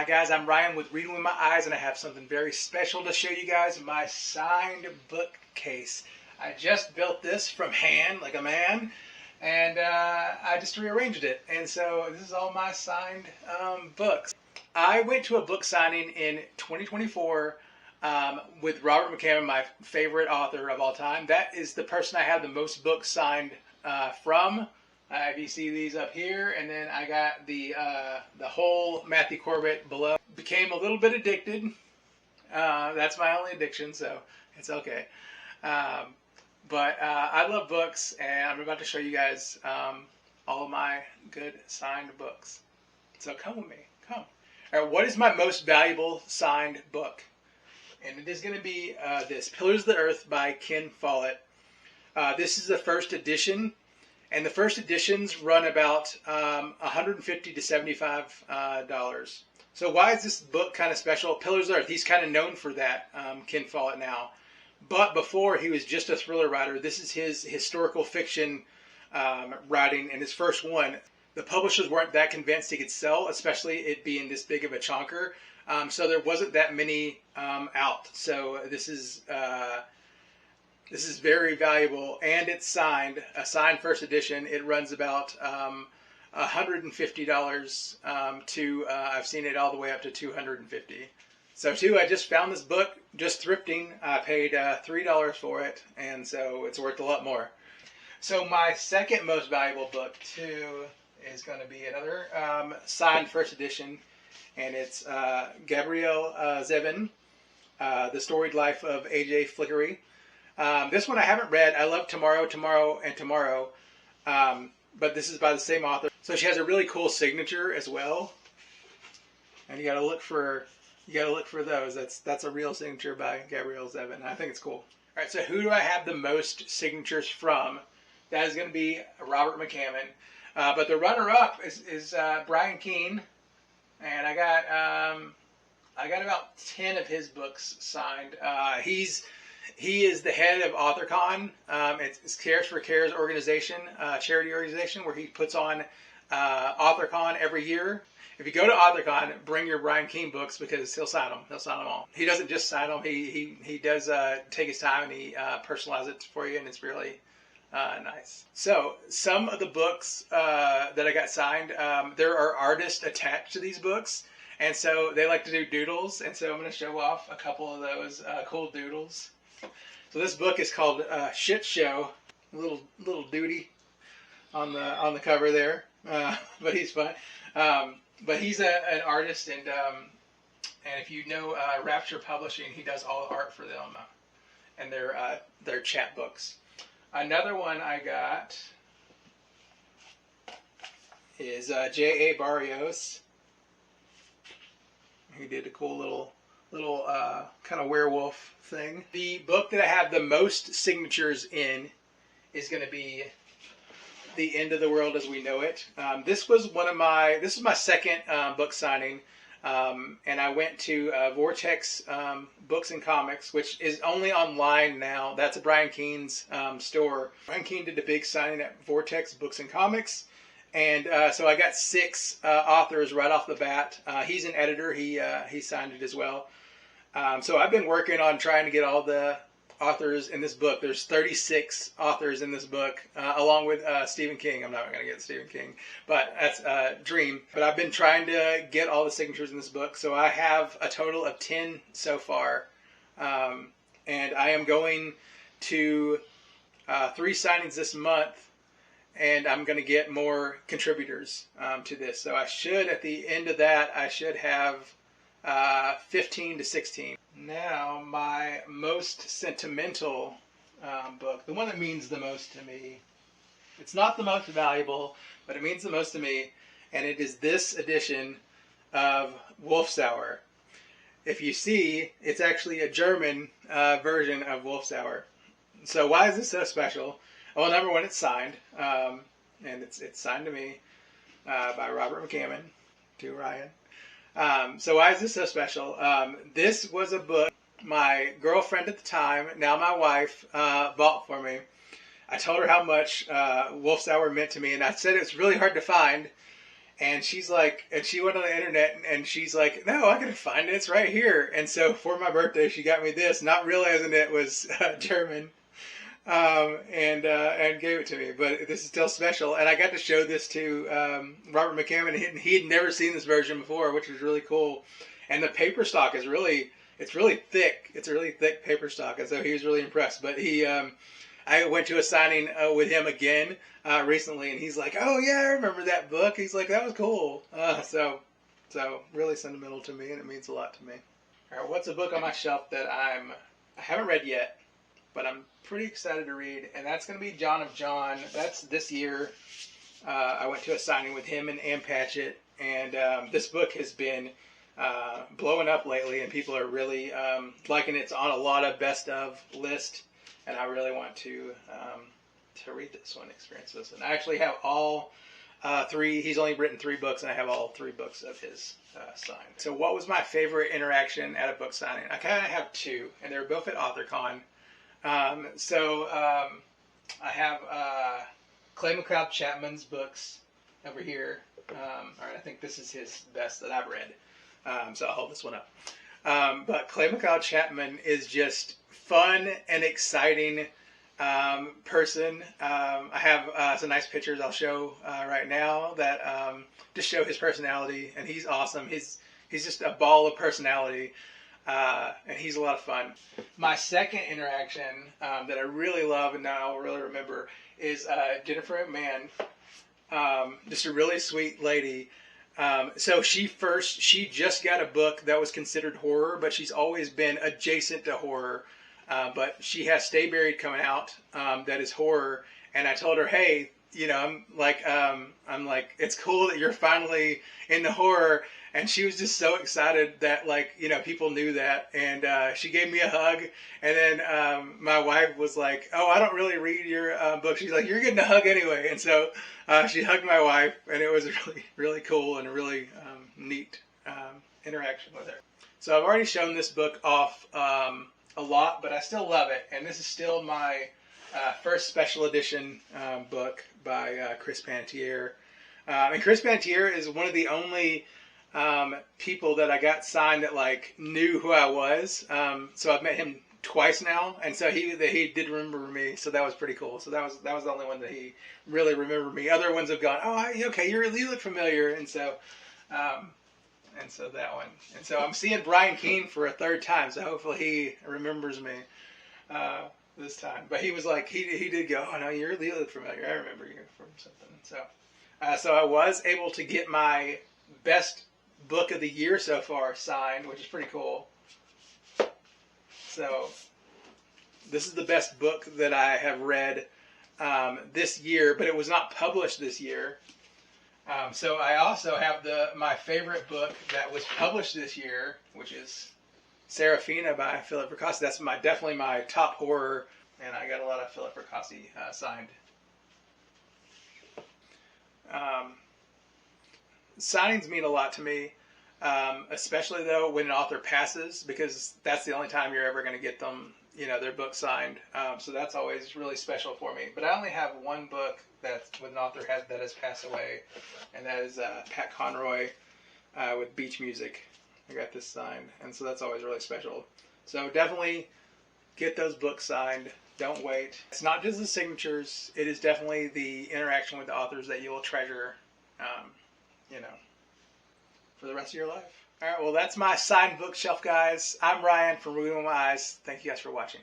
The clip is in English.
Hi guys, I'm Ryan with Reading With My Eyes, and I have something very special to show you guys, my signed bookcase. I just built this from hand, like a man, and I just rearranged it. And so this is all my signed books. I went to a book signing in 2024 with Robert McCammon, my favorite author of all time. That is the person I have the most books signed from. You see these up here, and then I got the whole Matthew Corbett below. Became a little bit addicted. That's my only addiction, so it's okay. But I love books, and I'm about to show you guys all of my good signed books. So come with me, come. All right, what is my most valuable signed book? And it is going to be this, Pillars of the Earth by Ken Follett. This is the first edition. And the first editions run about $150 to $75. So why is this book kind of special? Pillars of Earth, he's kind of known for that, Ken Follett now. But before, he was just a thriller writer. This is his historical fiction writing, and his first one. The publishers weren't that convinced he could sell, especially it being this big of a chonker. So there wasn't that many out. So this is very valuable, and it's signed, a signed first edition. It runs about $150 to, I've seen it all the way up to $250. So too, I just found this book, just thrifting. I paid $3 for it, and so it's worth a lot more. So my second most valuable book too is going to be another signed first edition, and it's Gabrielle Zevin, The Storied Life of A.J. Flickery. This one I haven't read. I love Tomorrow, Tomorrow, and Tomorrow, but this is by the same author. So she has a really cool signature as well, and you got to look for those. That's a real signature by Gabrielle Zevin. I think it's cool. All right, so who do I have the most signatures from? That is going to be Robert McCammon, but the runner-up is Brian Keene, and I got about 10 of his books signed. He is the head of AuthorCon. It's Cares for Cares organization, charity organization, where he puts on AuthorCon every year. If you go to AuthorCon, bring your Brian Keene books because he'll sign them. He'll sign them all. He doesn't just sign them. He does take his time and he personalizes it for you, and it's really nice. So some of the books that I got signed, there are artists attached to these books, and so they like to do doodles, and so I'm going to show off a couple of those cool doodles. So this book is called Shit Show. Little duty on the cover there, but he's fun. But he's an artist, and if you know Rapture Publishing, he does all the art for them and their chapbooks. Another one I got is J.A. Barrios. He did a cool little kind of werewolf thing. The book that I have the most signatures in is going to be The End of the World as We Know It. This is my second book signing, and I went to Vortex Books and Comics, which is only online now. That's Brian Keene's store. Brian Keene did a big signing at Vortex Books and Comics, and so I got 6 authors right off the bat. He's an editor. He signed it as well. So I've been working on trying to get all the authors in this book. There's 36 authors in this book, along with Stephen King. I'm not going to get Stephen King, but that's a dream. But I've been trying to get all the signatures in this book. So I have a total of 10 so far. And I am going to 3 signings this month, and I'm going to get more contributors to this. So I should, at the end of that, I should have 15 to 16. Now, my most sentimental book, the one that means the most to me. It's not the most valuable, but it means the most to me, and it is this edition of Wolfsauer. If you see, it's actually a German version of Wolfsauer. So why is this so special? Well, number one, it's signed, and it's signed to me by Robert McCammon, to Ryan. So why is this so special? This was a book my girlfriend at the time, now my wife, bought for me. I told her how much Wolfsauer meant to me, and I said it's really hard to find. And she's like, and she went on the internet and she's like, no, I can find it. It's right here. And so for my birthday, she got me this, not realizing it was German, and gave it to me. But this is still special. And I got to show this to Robert McCammon. He had never seen this version before, which was really cool. And the paper stock is it's really thick. It's a really thick paper stock. And so he was really impressed. But I went to a signing with him again recently, and he's like, "Oh yeah, I remember that book." He's like, "That was cool." So really sentimental to me, and it means a lot to me. All right, what's a book on my shelf that I haven't read yet, but I'm pretty excited to read, and that's going to be John of John. That's this year. I went to a signing with him and Ann Patchett, and this book has been blowing up lately, and people are really liking it. It's on a lot of best of lists. And I really want to read this one, experience this. And I actually have all three. He's only written 3 books, and I have all 3 books of his signed. So what was my favorite interaction at a book signing? I kind of have 2, and they're both at AuthorCon. I have McLeod Chapman's books over here. All right, I think this is his best that I've read. So I'll hold this one up. But McLeod Chapman is just fun and exciting person. I have some nice pictures I'll show right now that just show his personality, and he's awesome. He's just a ball of personality, and he's a lot of fun. My second interaction that I really love and now I'll really remember is Jennifer McMahon, just a really sweet lady. So she just got a book that was considered horror, but she's always been adjacent to horror. But she has Stay Buried coming out, that is horror. And I told her, hey, I'm like, it's cool that you're finally into horror. And she was just so excited that people knew that. And, she gave me a hug. And then, my wife was like, oh, I don't really read your, book. She's like, you're getting a hug anyway. And so, she hugged my wife, and it was really, really cool and a really, neat, interaction with her. So I've already shown this book off, a lot, but I still love it. And this is still my, first special edition, book by, Chris Panatier. And Chris Panatier is one of the only, people that I got signed that knew who I was. So I've met him twice now, and so he did remember me. So that was pretty cool. So that was the only one that he really remembered me. Other ones have gone, oh, okay, you look familiar, and so that one. And so I'm seeing Brian Keene for a 3rd time. So hopefully he remembers me this time. But he was like, he did go, oh no, you look familiar. I remember you from something. So I was able to get my best book of the year so far signed, which is pretty cool. So this is the best book that I have read this year, but it was not published this year. So I also have my favorite book that was published this year, which is Serafina by Philip Fracassi. That's definitely my top horror, and I got a lot of Philip Fracassi signed. Signings mean a lot to me, especially though when an author passes, because that's the only time you're ever going to get them, their book signed. So that's always really special for me. But I only have one book that an author that has passed away, and that is Pat Conroy with Beach Music. I got this signed, and so that's always really special. So definitely get those books signed. Don't wait. It's not just the signatures. It is definitely the interaction with the authors that you will treasure, for the rest of your life. All right, well, that's my signed bookshelf, guys. I'm Ryan from Reading with My Eyes. Thank you guys for watching.